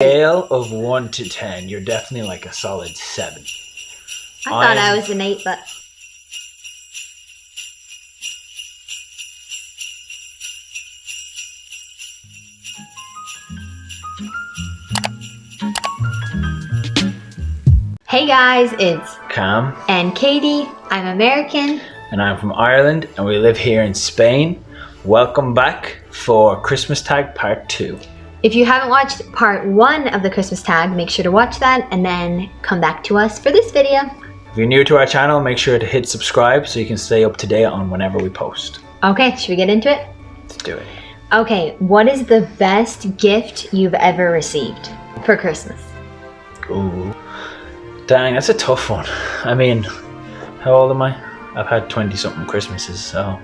Scale of 1 to 10, you're definitely like a solid 7. I thought I was an 8, but... Hey guys, it's Cam. And Katie. I'm American. And I'm from Ireland, and we live here in Spain. Welcome back for Christmas Tag Part 2. If you haven't watched part 1 of the Christmas tag, make sure to watch that and then come back to us for this video. If you're new to our channel, make sure to hit subscribe so you can stay up to date on whenever we post. Okay, should we get into it? Let's do it. Okay, what is the best gift you've ever received for Christmas? Ooh. Dang, that's a tough one. I mean, how old am I? I've had 20-something Christmases, so...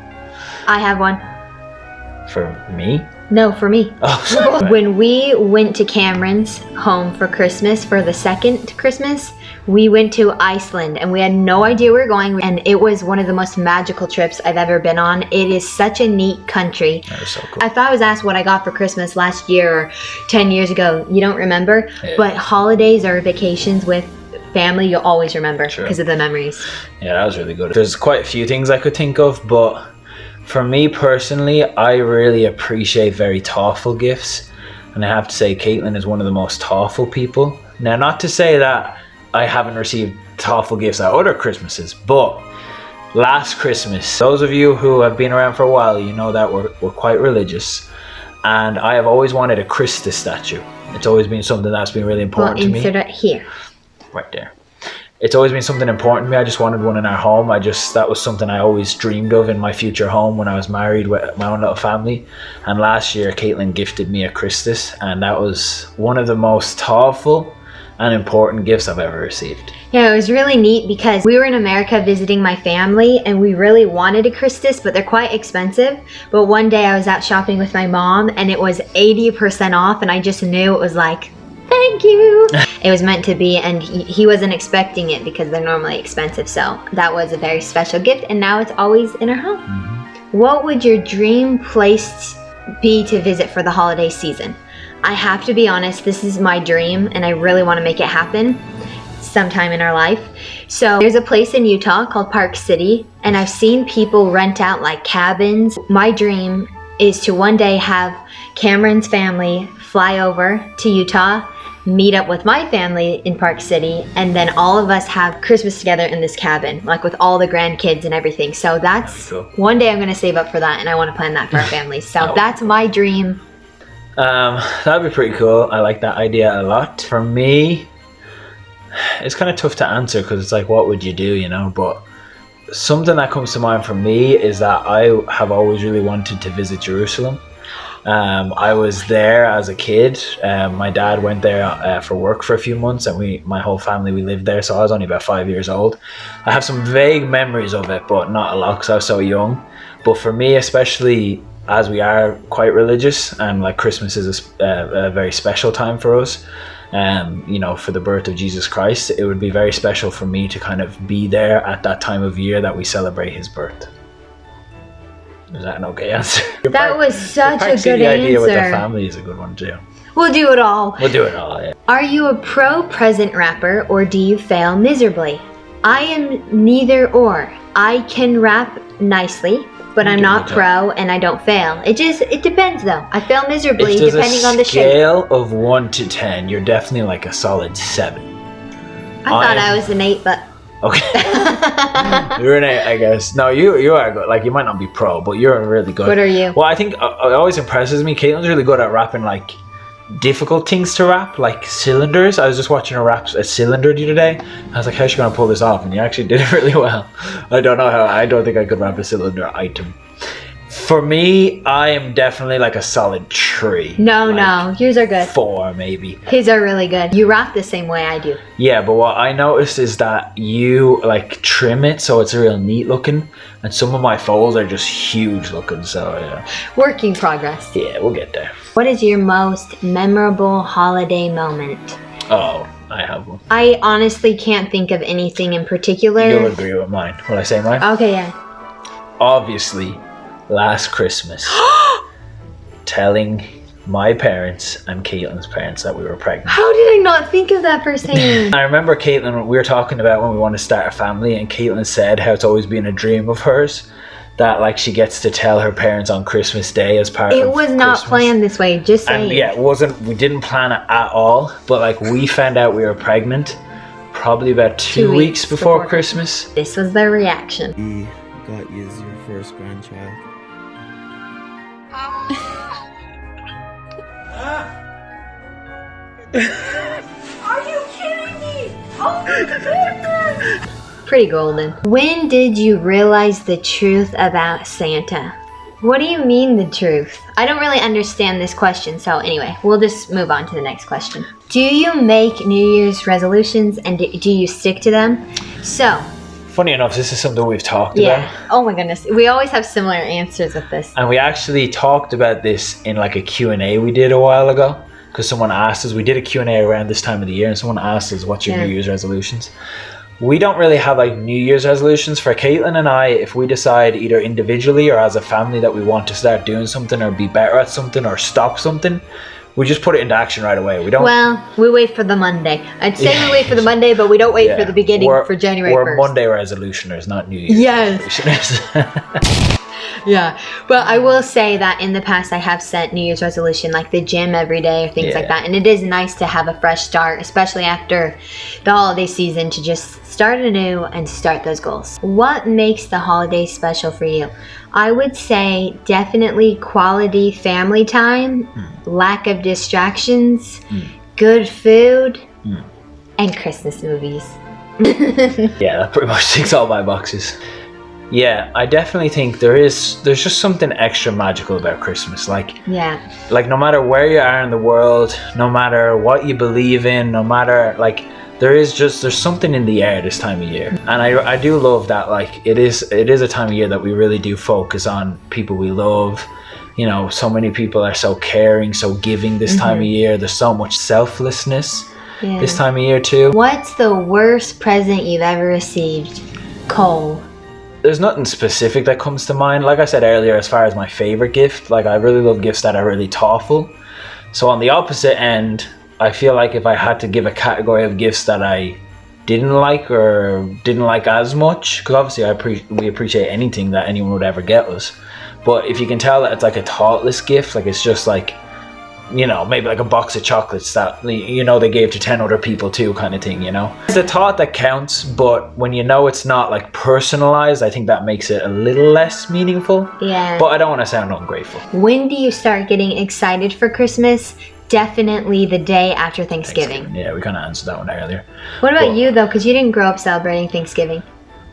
I have one. For me? No, for me. Oh, sorry. When we went to Cameron's home for Christmas, for the second Christmas, we went to Iceland and we had no idea we were going, and it was one of the most magical trips I've ever been on. It is such a neat country. That was so cool. I thought I was asked what I got for Christmas last year or 10 years ago. You don't remember? Yeah. But holidays or vacations with family, you'll always remember because of the memories. Yeah, that was really good. There's quite a few things I could think of, but for me personally, I really appreciate very thoughtful gifts. And I have to say, Caitlin is one of the most thoughtful people. Now, not to say that I haven't received thoughtful gifts at other Christmases, but last Christmas, those of you who have been around for a while, you know that we're quite religious. And I have always wanted a Christus statue. It's always been something that's been really important to me. Insert it here. Right there. It's always been something important to me. I just wanted one in our home. That was something I always dreamed of in my future home when I was married with my own little family. And last year, Caitlin gifted me a Christus, and that was one of the most thoughtful and important gifts I've ever received. Yeah, it was really neat because we were in America visiting my family and we really wanted a Christus, but they're quite expensive. But one day I was out shopping with my mom and it was 80% off, and I just knew it was like, thank you. It was meant to be, and he wasn't expecting it because they're normally expensive. So that was a very special gift, and now it's always in our home. Mm-hmm. What would your dream place be to visit for the holiday season? I have to be honest, this is my dream, and I really want to make it happen sometime in our life. So there's a place in Utah called Park City, and I've seen people rent out like cabins. My dream is to one day have Cameron's family fly over to Utah, meet up with my family in Park City, and then all of us have Christmas together in this cabin, like with all the grandkids and everything. So that's cool. One day I'm going to save up for that, and I want to plan that for our family. So that's my dream. That'd be pretty cool. I like that idea a lot. For me, it's kind of tough to answer because it's like, what would you do, you know? But something that comes to mind for me is that I have always really wanted to visit Jerusalem. I was there as a kid. My dad went there for work for a few months, and my whole family, we lived there. So I was only about 5 years old. I have some vague memories of it, but not a lot because I was so young. But for me, especially as we are quite religious, and like Christmas is a very special time for us, you know, for the birth of Jesus Christ, it would be very special for me to kind of be there at that time of year that we celebrate his birth. Is that an okay answer? That was such a good answer. The idea with the answer. family is a good one too. We'll do it all. We'll do it all, yeah. Are you a pro present wrapper, or do you fail miserably? I am neither or. I can wrap nicely, but I'm not pro and I don't fail. It depends though. I fail miserably depending on the shape. Scale of 1 to 10, you're definitely like a solid 7. I thought I was an 8, but... Okay. You're an 8, I guess. No, you are good. Like, you might not be pro, but you're really good. What are you? Well, I think it always impresses me. Caitlin's really good at wrapping like difficult things to wrap, like cylinders. I was just watching her wrap a cylinder the other day. I was like, how's she gonna pull this off? And you actually did it really well. I don't know how. I don't think I could wrap a cylinder item. For me, I am definitely like a solid 3. No, yours are good. 4 maybe. His are really good. You wrap the same way I do. Yeah, but what I noticed is that you like trim it so it's real neat looking, and some of my folds are just huge looking, so yeah. Work in progress. Yeah, we'll get there. What is your most memorable holiday moment? Oh, I have one. I honestly can't think of anything in particular. You'll agree with mine. Will I say mine? Okay, yeah. Obviously, last Christmas, telling my parents and Caitlin's parents that we were pregnant. How did I not think of that firsthand? I remember Caitlin, we were talking about when we want to start a family, and Caitlin said how it's always been a dream of hers that like she gets to tell her parents on Christmas Day as part of It was not Christmas. planned this way, just saying. And yeah, it wasn't, we didn't plan it at all, but like we found out we were pregnant probably about 2 weeks before Christmas. This was their reaction. We got you as your first grandchild. Are you kidding me? Oh my goodness! Pretty golden. When did you realize the truth about Santa? What do you mean the truth? I don't really understand this question, so anyway, we'll just move on to the next question. Do you make New Year's resolutions and do you stick to them? So, Funny enough, this is something we've talked yeah. about. Oh my goodness. We always have similar answers with this. And we actually talked about this in like a Q&A we did a while ago. Because someone asked us, we did a Q&A around this time of the year, and someone asked us, what's your New Year's resolutions? We don't really have like New Year's resolutions. For Caitlin and I, if we decide either individually or as a family that we want to start doing something or be better at something or stop something, we just put it into action right away. We don't. Well, we wait for the Monday. I'd say we wait for the Monday, but we don't wait for the beginning for January 1st. We're Monday resolutioners, not New Year's resolutioners. Yeah, but I will say that in the past I have set New Year's resolution, like the gym every day or things like that. And it is nice to have a fresh start, especially after the holiday season, to just start anew and start those goals. What makes the holidays special for you? I would say definitely quality family time, lack of distractions, good food, and Christmas movies. Yeah, that pretty much ticks all my boxes. Yeah, I definitely think there's just something extra magical about Christmas. Like no matter where you are in the world, no matter what you believe in, no matter like there's something in the air this time of year. And I do love that like it is a time of year that we really do focus on people we love. You know, so many people are so caring, so giving this time of year. There's so much selflessness this time of year too. What's the worst present you've ever received? Cole. There's nothing specific that comes to mind. Like I said earlier, as far as my favorite gift, like I really love gifts that are really thoughtful. So on the opposite end, I feel like if I had to give a category of gifts that I didn't like or didn't like as much, because obviously we appreciate anything that anyone would ever get us. But if you can tell that it's like a thoughtless gift, like it's just like, you know, maybe like a box of chocolates that, you know, they gave to 10 other people too, kind of thing, you know. It's the thought that counts, but when you know it's not like personalized, I think that makes it a little less meaningful. Yeah. But I don't want to sound ungrateful. When do you start getting excited for Christmas? Definitely the day after Thanksgiving. Yeah, we kind of answered that one earlier. What about you though? Because you didn't grow up celebrating Thanksgiving.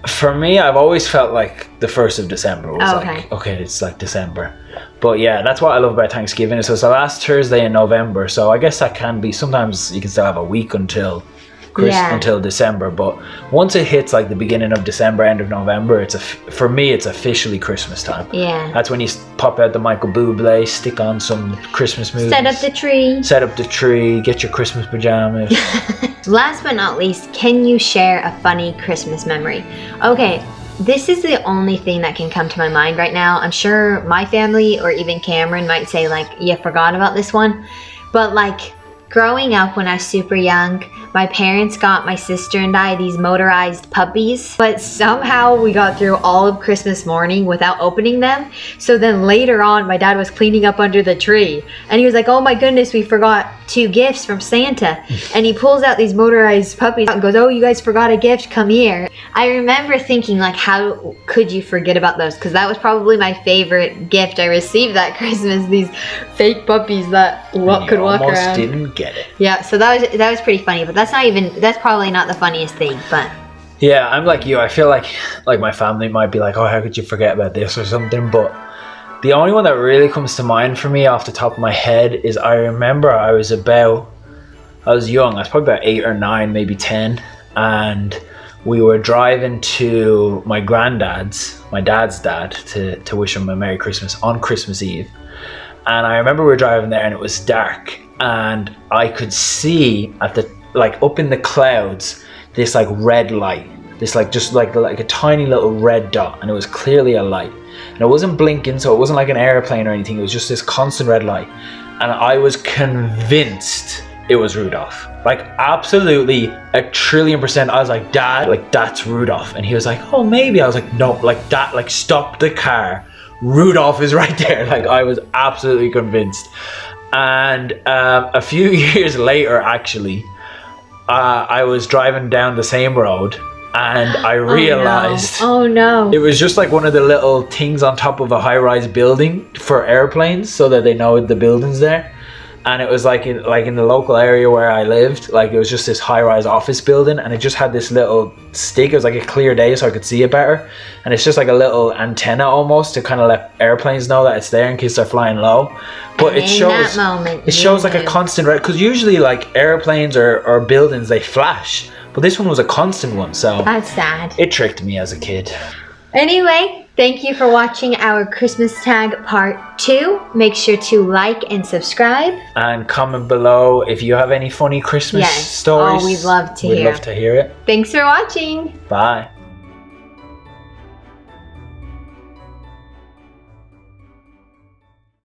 For me, I've always felt like the 1st of December was like, okay, it's like December. But yeah, that's what I love about Thanksgiving. So it's the last Thursday in November. So I guess that can be, sometimes you can still have a week until until December. But once it hits like the beginning of December, end of November, for me, it's officially Christmas time. Yeah. That's when you pop out the Michael Bublé, stick on some Christmas movies. Set up the tree. Set up the tree, get your Christmas pajamas. Last but not least, can you share a funny Christmas memory? Okay, this is the only thing that can come to my mind right now. I'm sure my family or even Cameron might say like, you forgot about this one. But like, growing up when I was super young, my parents got my sister and I these motorized puppies, but somehow we got through all of Christmas morning without opening them. So then later on, my dad was cleaning up under the tree and he was like, oh my goodness, we forgot 2 gifts from Santa. And he pulls out these motorized puppies and goes, oh, you guys forgot a gift, come here. I remember thinking like, how could you forget about those? Because that was probably my favorite gift I received that Christmas, these fake puppies that could walk around. Almost didn't get it. Yeah, so that was pretty funny, but that's probably not the funniest thing, but yeah, I'm like you. I feel like my family might be like, oh, how could you forget about this or something? But the only one that really comes to mind for me off the top of my head is I remember I was young. I was probably about 8 or 9, maybe 10, and we were driving to my granddad's, my dad's dad, to wish him a Merry Christmas on Christmas Eve. And I remember we were driving there and it was dark, and I could see up in the clouds this like red light, this like just like a tiny little red dot, and it was clearly a light, and it wasn't blinking, so it wasn't like an airplane or anything. It was just this constant red light, and I was convinced it was Rudolph. Like absolutely 1,000,000,000%. I was like, Dad, like that's Rudolph. And he was like, oh maybe. I was like, no, like that, like stop the car. Rudolph is right there. Like I was absolutely convinced. And a few years later, actually, I was driving down the same road and I realized oh no, it was just like one of the little things on top of a high-rise building for airplanes so that they know the building's there. And it was like in the local area where I lived, like it was just this high-rise office building, and it just had this little stick. It was like a clear day so I could see it better, and it's just like a little antenna almost to kind of let airplanes know that it's there in case they're flying low. But it shows that moment, it shows like a constant, because usually like airplanes or buildings, they flash, but this one was a constant one, so that's sad. it tricked me as a kid. Anyway, thank you for watching our Christmas tag part 2. Make sure to like and subscribe. And comment below if you have any funny Christmas stories. Oh, we'd love to We'd hear. love to hear it. Thanks for watching. Bye.